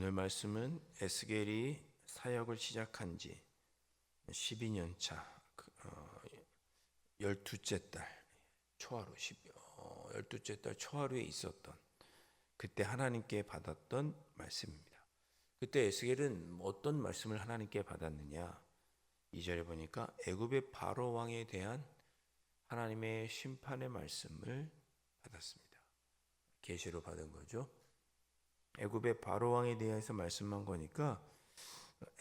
오늘 말씀은 에스겔이 사역을 시작한 지 12년 차 12째 달 초하루 12째 달 초하루에 있었던 그때 하나님께 받았던 말씀입니다. 그때 에스겔은 어떤 말씀을 하나님께 받았느냐? 2절에 보니까 애굽의 바로 왕에 대한 하나님의 심판의 말씀을 받았습니다. 계시로 받은 거죠. 애굽의 바로 왕에 대해서 말씀한 거니까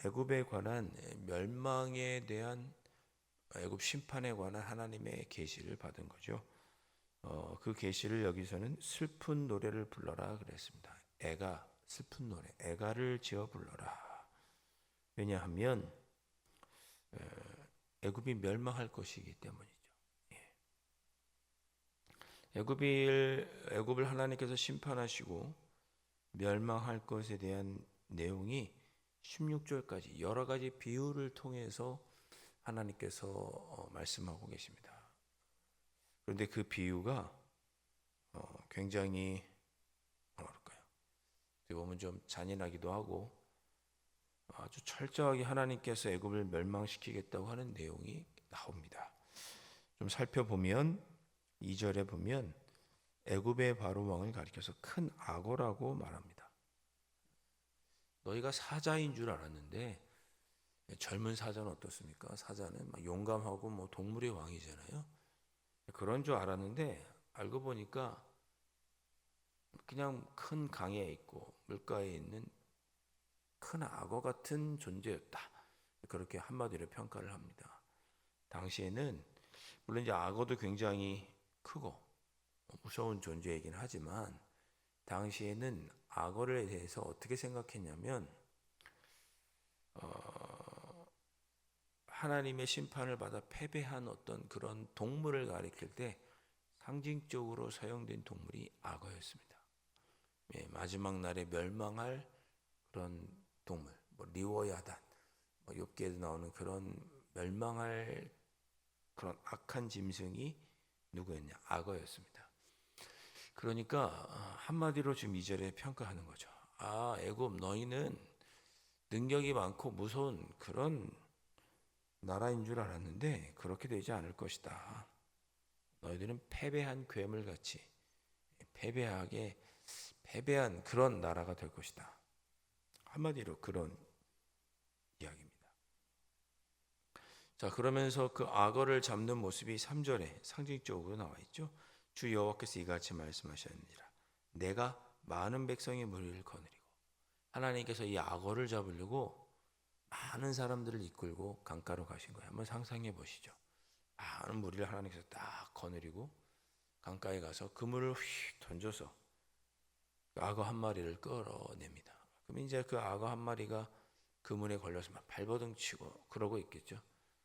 애굽에 관한 멸망에 대한 애굽 심판에 관한 하나님의 계시를 받은 거죠. 그 계시를 여기서는 슬픈 노래를 불러라 그랬습니다. 애가 슬픈 노래, 애가를 지어 불러라. 왜냐하면 애굽이 멸망할 것이기 때문이죠. 애굽을 하나님께서 심판하시고 멸망할 것에 대한 내용이 16절까지 여러 가지 비유를 통해서 하나님께서 말씀하고 계십니다. 그런데 그 비유가 굉장히 뭐랄까요? 어떻게 보면 좀 잔인하기도 하고 아주 철저하게 하나님께서 애굽을 멸망시키겠다고 하는 내용이 나옵니다. 좀 살펴보면 2절에 보면 애굽의 바로 왕을 가리켜서 큰 악어라고 말합니다. 너희가 사자인 줄 알았는데 젊은 사자는 어떻습니까? 사자는 막 용감하고 뭐 동물의 왕이잖아요. 그런 줄 알았는데 알고 보니까 그냥 큰 강에 있고 물가에 있는 큰 악어 같은 존재였다. 그렇게 한마디로 평가를 합니다. 당시에는 물론 이제 악어도 굉장히 크고 무서운 존재이긴 하지만 당시에는 악어에 대해서 어떻게 생각했냐면 하나님의 심판을 받아 패배한 어떤 그런 동물을 가리킬 때 상징적으로 사용된 동물이 악어였습니다. 마지막 날에 멸망할 그런 동물, 리워야단, 욥기에도 나오는 그런 멸망할 그런 악한 짐승이 누구였냐? 악어였습니다. 그러니까 한마디로 지금 2절에 평가하는 거죠. 애굽 너희는 능력이 많고 무서운 그런 나라인 줄 알았는데 그렇게 되지 않을 것이다. 너희들은 패배한 괴물같이 패배한 그런 나라가 될 것이다. 한마디로 그런 이야기입니다. 자, 그러면서 그 악어를 잡는 모습이 3절에 상징적으로 나와 있죠. 주 여호와께서 이같이 말씀하셨느니라. 내가 많은 백성의 무리를 거느리고 하나님께서 이 악어를 잡으려고 많은 사람들을 이끌고 강가로 가신 거예요. 한번 상상해 보시죠. 많은 무리를 하나님께서 딱 거느리고 강가에 가서 그물을 휙 던져서 악어 한 마리를 끌어냅니다. 그럼 이제 그 악어 한 마리가 그물에 걸려서 막 발버둥 치고 그러고 있겠죠.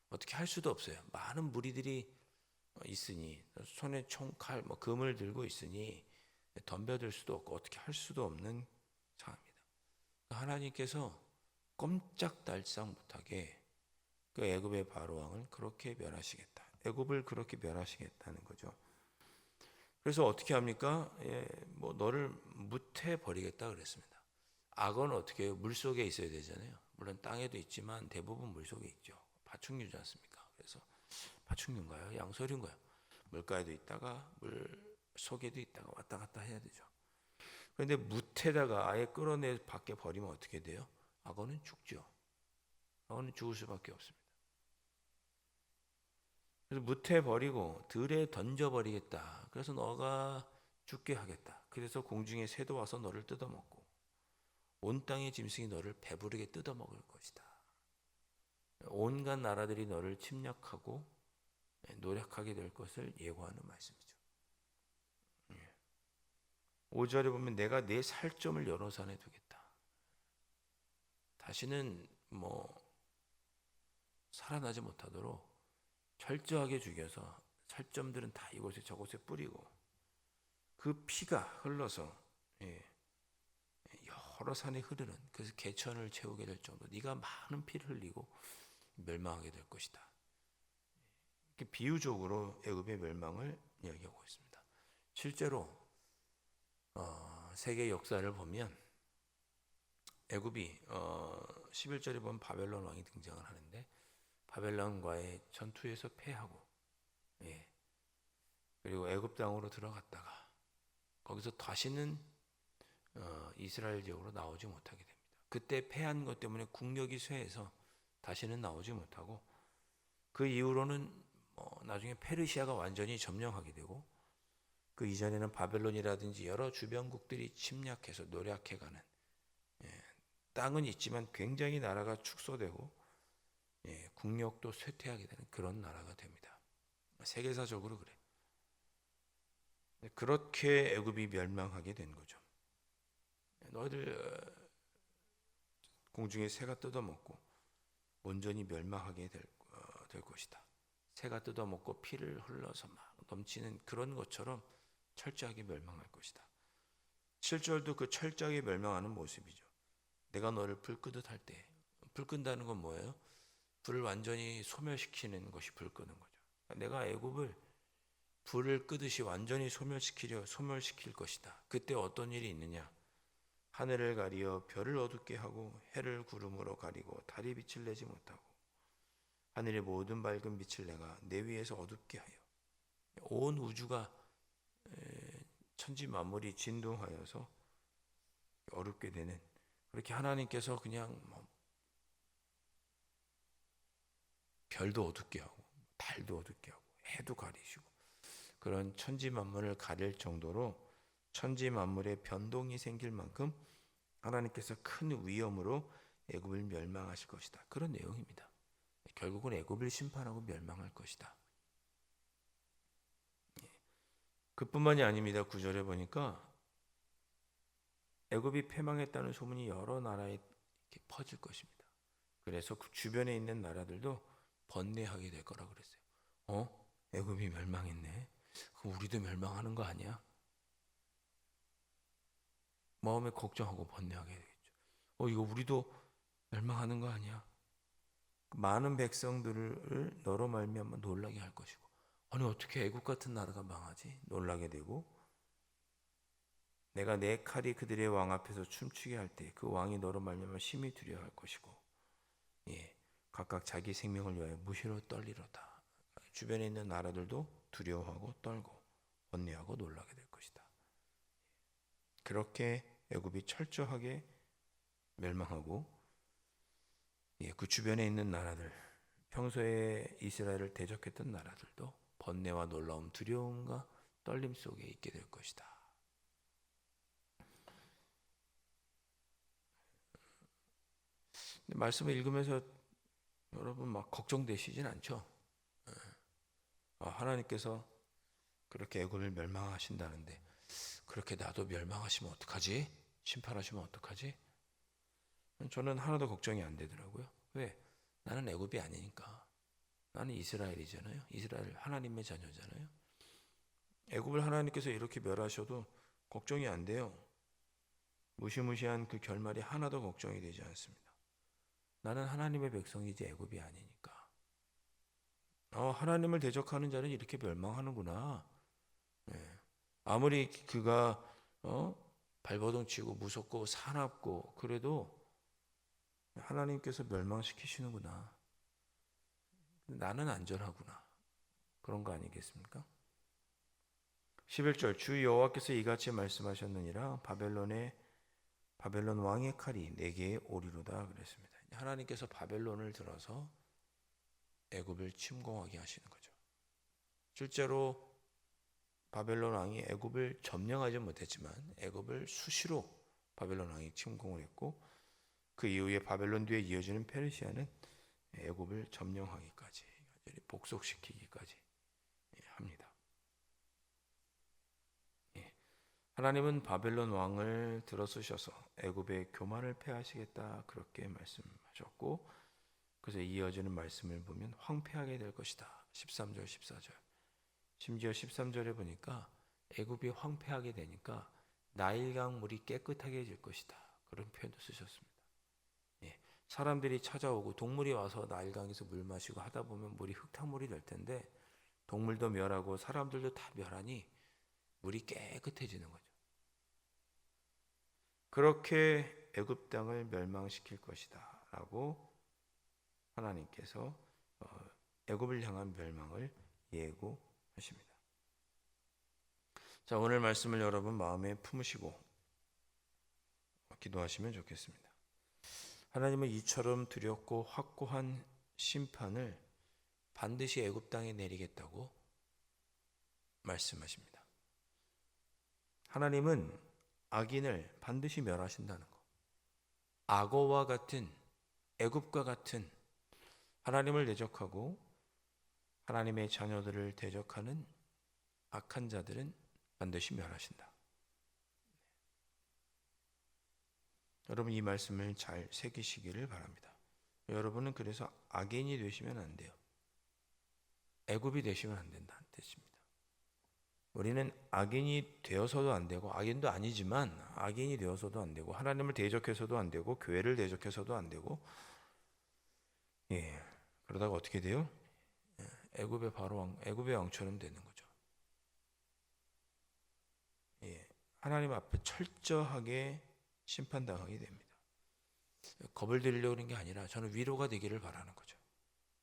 어떻게 할 수도 없어요. 많은 무리들이 있으니 손에 총, 칼, 금을 들고 있으니 덤벼들 수도 없고 어떻게 할 수도 없는 상황입니다. 하나님께서 꼼짝달싹 못하게 그 애굽의 바로 왕을 그렇게 멸하시겠다. 애굽을 그렇게 멸하시겠다는 거죠. 그래서 어떻게 합니까? 너를 무태 버리겠다 그랬습니다. 악어는 어떻게 해요? 물 속에 있어야 되잖아요. 물론 땅에도 있지만 대부분 물 속에 있죠. 파충류지 않습니까? 그래서 파충류인가요? 양서류인가요? 물가에도 있다가 물 속에도 있다가 왔다 갔다 해야 되죠. 그런데 무태다가 아예 끌어내 밖에 버리면 어떻게 돼요? 악어는 죽죠. 악어는 죽을 수밖에 없습니다. 그래서 무태 버리고 들에 던져 버리겠다. 그래서 너가 죽게 하겠다. 그래서 공중에 새도 와서 너를 뜯어먹고 온 땅의 짐승이 너를 배부르게 뜯어먹을 것이다. 온갖 나라들이 너를 침략하고 노력하게 될 것을 예고하는 말씀이죠. 5절에 보면 내가 내 살점을 여러 산에 두겠다. 다시는 살아나지 못하도록 철저하게 죽여서 살점들은 다 이곳에 저곳에 뿌리고 그 피가 흘러서 여러 산에 흐르는 그래서 개천을 채우게 될 정도 네가 많은 피를 흘리고 멸망하게 될 것이다. 이렇게 비유적으로 애굽의 멸망을 이야기하고 있습니다. 실제로 세계 역사를 보면 애굽이 11절에 보면 바벨론 왕이 등장을 하는데 바벨론과의 전투에서 패하고 예. 그리고 애굽 땅으로 들어갔다가 거기서 다시는 이스라엘 지역으로 나오지 못하게 됩니다. 그때 패한 것 때문에 국력이 쇠해서 다시는 나오지 못하고 그 이후로는 나중에 페르시아가 완전히 점령하게 되고 그 이전에는 바벨론이라든지 여러 주변국들이 침략해서 노략해가는 땅은 있지만 굉장히 나라가 축소되고 국력도 쇠퇴하게 되는 그런 나라가 됩니다. 세계사적으로 그래. 그렇게 애굽이 멸망하게 된 거죠. 너희들 공중에 새가 뜯어먹고 온전히 멸망하게 될 것이다. 새가 뜯어먹고 피를 흘러서 막 넘치는 그런 것처럼 철저하게 멸망할 것이다. 7절도 그 철저하게 멸망하는 모습이죠. 내가 너를 불 끄듯 할 때, 불 끈다는 건 뭐예요? 불을 완전히 소멸시키는 것이 불 끄는 거죠. 내가 애굽을 불을 끄듯이 완전히 소멸시킬 것이다. 그때 어떤 일이 있느냐? 하늘을 가리어 별을 어둡게 하고 해를 구름으로 가리고 달이 빛을 내지 못하고 하늘의 모든 밝은 빛을 내가 내 위에서 어둡게 하여 온 우주가 천지 만물이 진동하여서 어렵게 되는 그렇게 하나님께서 그냥 별도 어둡게 하고 달도 어둡게 하고 해도 가리시고 그런 천지 만물을 가릴 정도로 천지 만물의 변동이 생길 만큼 하나님께서 큰 위험으로 애굽을 멸망하실 것이다. 그런 내용입니다. 결국은 애굽을 심판하고 멸망할 것이다. 그뿐만이 아닙니다. 9절에 보니까 애굽이 패망했다는 소문이 여러 나라에 이렇게 퍼질 것입니다. 그래서 그 주변에 있는 나라들도 번뇌하게 될 거라고 그랬어요. 애굽이 멸망했네. 그럼 우리도 멸망하는 거 아니야? 마음에 걱정하고 번뇌하게 되겠죠. 이거 우리도 멸망하는 거 아니야? 많은 백성들을 너로 말미암아 놀라게 할 것이고, 아니 어떻게 애굽 같은 나라가 망하지? 놀라게 되고, 내가 내 칼이 그들의 왕 앞에서 춤추게 할 때 그 왕이 너로 말미암아 심히 두려워할 것이고, 각각 자기 생명을 위하여 무시로 떨리로다. 주변에 있는 나라들도 두려워하고 떨고 번뇌하고 놀라게 될 것이다. 그렇게 애굽이 철저하게 멸망하고 그 주변에 있는 나라들, 평소에 이스라엘을 대적했던 나라들도 번뇌와 놀라움, 두려움과 떨림 속에 있게 될 것이다. 말씀을 읽으면서 여러분 막 걱정되시진 않죠? 하나님께서 그렇게 애굽을 멸망하신다는데 그렇게 나도 멸망하시면 어떡하지? 심판하시면 어떡하지? 저는 하나도 걱정이 안 되더라고요. 왜? 나는 애굽이 아니니까. 나는 이스라엘이잖아요. 이스라엘 하나님의 자녀잖아요. 애굽을 하나님께서 이렇게 멸하셔도 걱정이 안 돼요. 무시무시한 그 결말이 하나도 걱정이 되지 않습니다. 나는 하나님의 백성이지 애굽이 아니니까. 하나님을 대적하는 자는 이렇게 멸망하는구나. 아무리 그가 발버둥치고 무섭고 사납고 그래도 하나님께서 멸망시키시는구나. 나는 안전하구나. 그런 거 아니겠습니까? 11절 주 여호와께서 이같이 말씀하셨느니라 바벨론 왕의 칼이 내게 오리로다 그랬습니다. 하나님께서 바벨론을 들어서 애굽을 침공하게 하시는 거죠. 실제로 바벨론 왕이 애굽을 점령하지 못했지만 애굽을 수시로 바벨론 왕이 침공을 했고 그 이후에 바벨론 뒤에 이어지는 페르시아는 애굽을 점령하기까지 복속시키기까지 합니다. 하나님은 바벨론 왕을 들어쓰셔서 애굽의 교만을 폐하시겠다 그렇게 말씀하셨고 그래서 이어지는 말씀을 보면 황폐하게 될 것이다. 13절 14절 심지어 13절에 보니까 애굽이 황폐하게 되니까 나일강 물이 깨끗하게 질 것이다. 그런 표현도 쓰셨습니다. 사람들이 찾아오고 동물이 와서 나일강에서 물 마시고 하다 보면 물이 흙탕물이 될 텐데 동물도 멸하고 사람들도 다 멸하니 물이 깨끗해지는 거죠. 그렇게 애굽 땅을 멸망시킬 것이다 라고 하나님께서 애굽을 향한 멸망을 예고하십니다. 자, 오늘 말씀을 여러분 마음에 품으시고 기도하시면 좋겠습니다. 하나님은 이처럼 두렵고 확고한 심판을 반드시 애굽 땅에 내리겠다고 말씀하십니다. 하나님은 악인을 반드시 멸하신다는 것. 악어와 같은, 애굽과 같은 하나님을 대적하고 하나님의 자녀들을 대적하는 악한 자들은 반드시 멸하신다. 여러분, 이 말씀을 잘 새기시기를 바랍니다. 여러분은 그래서 악인이 되시면 안 돼요. 애굽이 되시면 안 된다는 뜻입니다. 우리는 악인이 되어서도 안 되고, 악인도 아니지만 악인이 되어서도 안 되고, 하나님을 대적해서도 안 되고, 교회를 대적해서도 안 되고, 그러다가 어떻게 돼요? 애굽의 애굽의 왕처럼 되는 거죠. 하나님 앞에 철저하게 심판당하게 됩니다. 겁을 들이려고 하는 게 아니라 저는 위로가 되기를 바라는 거죠.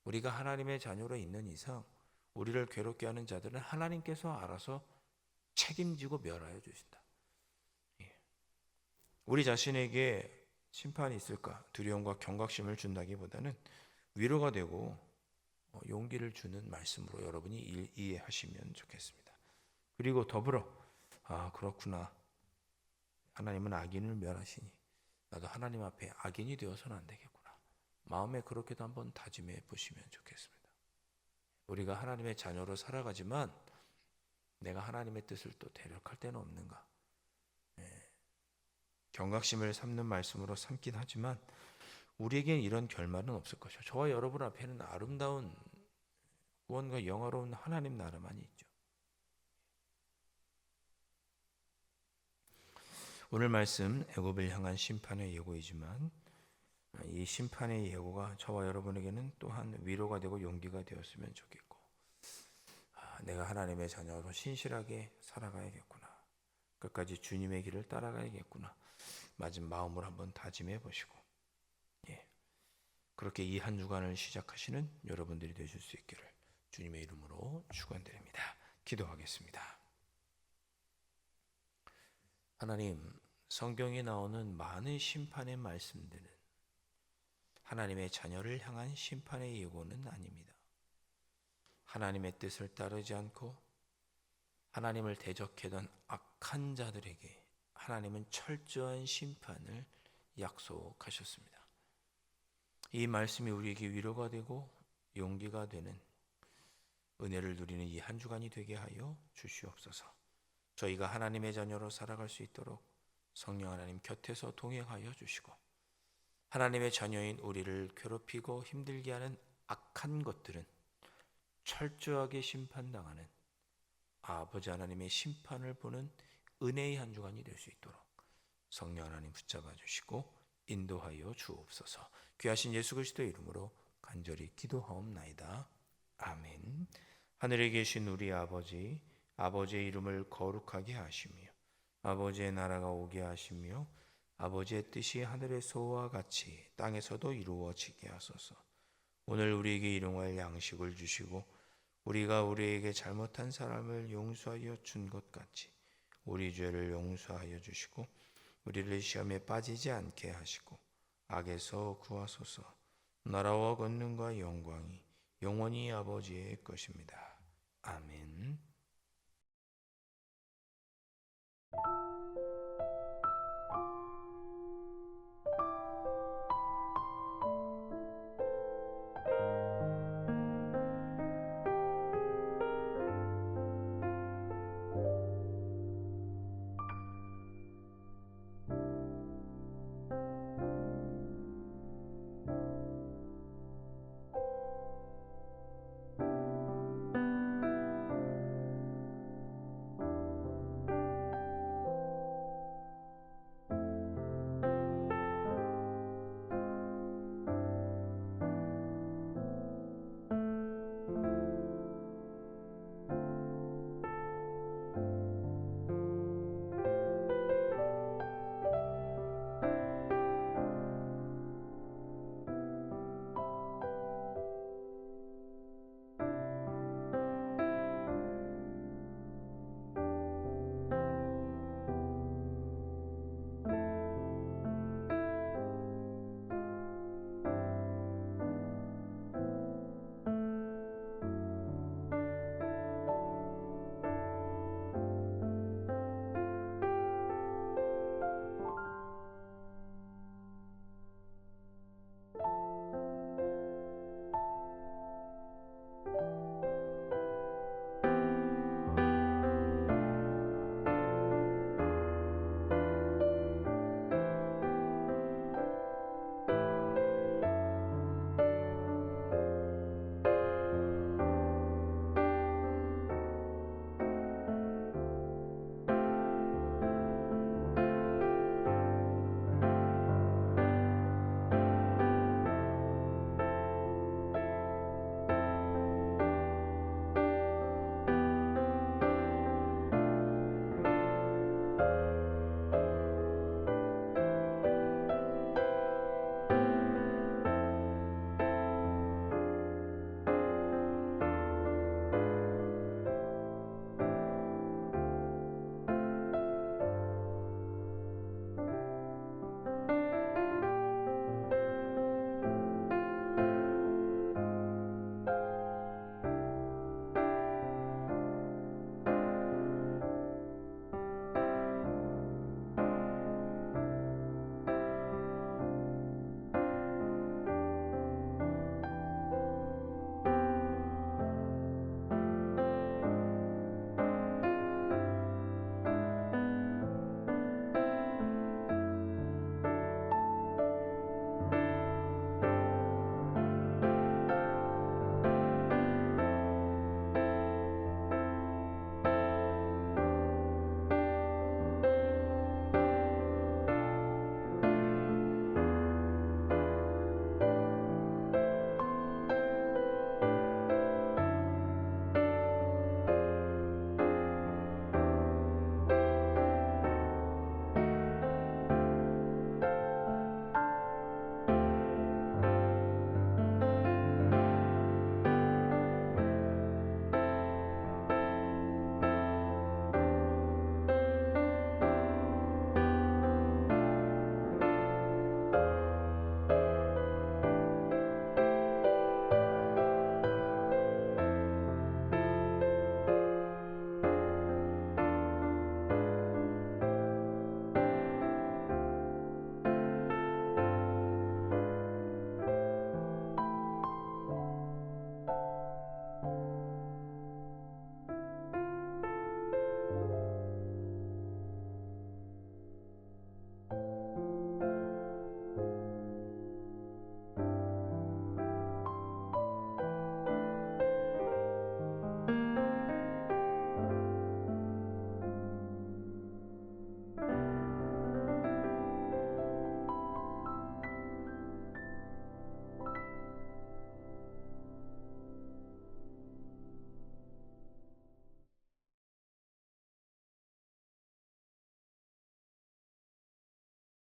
우리가 하나님의 자녀로 있는 이상 우리를 괴롭게 하는 자들은 하나님께서 알아서 책임지고 멸하여 주신다. 우리 자신에게 심판이 있을까 두려움과 경각심을 준다기보다는 위로가 되고 용기를 주는 말씀으로 여러분이 이해하시면 좋겠습니다. 그리고 더불어 그렇구나. 하나님은 악인을 멸하시니 나도 하나님 앞에 악인이 되어서는 안 되겠구나. 마음에 그렇게도 한번 다짐해 보시면 좋겠습니다. 우리가 하나님의 자녀로 살아가지만 내가 하나님의 뜻을 또 대적할 때는 없는가. 경각심을 삼는 말씀으로 삼긴 하지만 우리에겐 이런 결말은 없을 것이요. 저와 여러분 앞에는 아름다운 구원과 영화로운 하나님 나라만이 있죠. 오늘 말씀 애굽을 향한 심판의 예고이지만 이 심판의 예고가 저와 여러분에게는 또한 위로가 되고 용기가 되었으면 좋겠고, 내가 하나님의 자녀로 신실하게 살아가야겠구나. 끝까지 주님의 길을 따라가야겠구나. 맞은 마음으로 한번 다짐해 보시고, 그렇게 이 한 주간을 시작하시는 여러분들이 되실 수 있기를 주님의 이름으로 축원드립니다. 기도하겠습니다. 하나님, 성경에 나오는 많은 심판의 말씀들은 하나님의 자녀를 향한 심판의 예고는 아닙니다. 하나님의 뜻을 따르지 않고 하나님을 대적하던 악한 자들에게 하나님은 철저한 심판을 약속하셨습니다. 이 말씀이 우리에게 위로가 되고 용기가 되는 은혜를 누리는 이 한 주간이 되게 하여 주시옵소서. 저희가 하나님의 자녀로 살아갈 수 있도록 성령 하나님 곁에서 동행하여 주시고, 하나님의 자녀인 우리를 괴롭히고 힘들게 하는 악한 것들은 철저하게 심판당하는 아버지 하나님의 심판을 보는 은혜의 한 주간이 될 수 있도록 성령 하나님 붙잡아 주시고 인도하여 주옵소서. 귀하신 예수 그리스도의 이름으로 간절히 기도하옵나이다. 아멘. 하늘에 계신 우리 아버지, 아버지의 이름을 거룩하게 하시며 아버지의 나라가 오게 하시며 아버지의 뜻이 하늘에서와 같이 땅에서도 이루어지게 하소서. 오늘 우리에게 일용할 양식을 주시고 우리가 우리에게 잘못한 사람을 용서하여 준 것 같이 우리 죄를 용서하여 주시고 우리를 시험에 빠지지 않게 하시고 악에서 구하소서. 나라와 권능과 영광이 영원히 아버지의 것입니다. 아멘.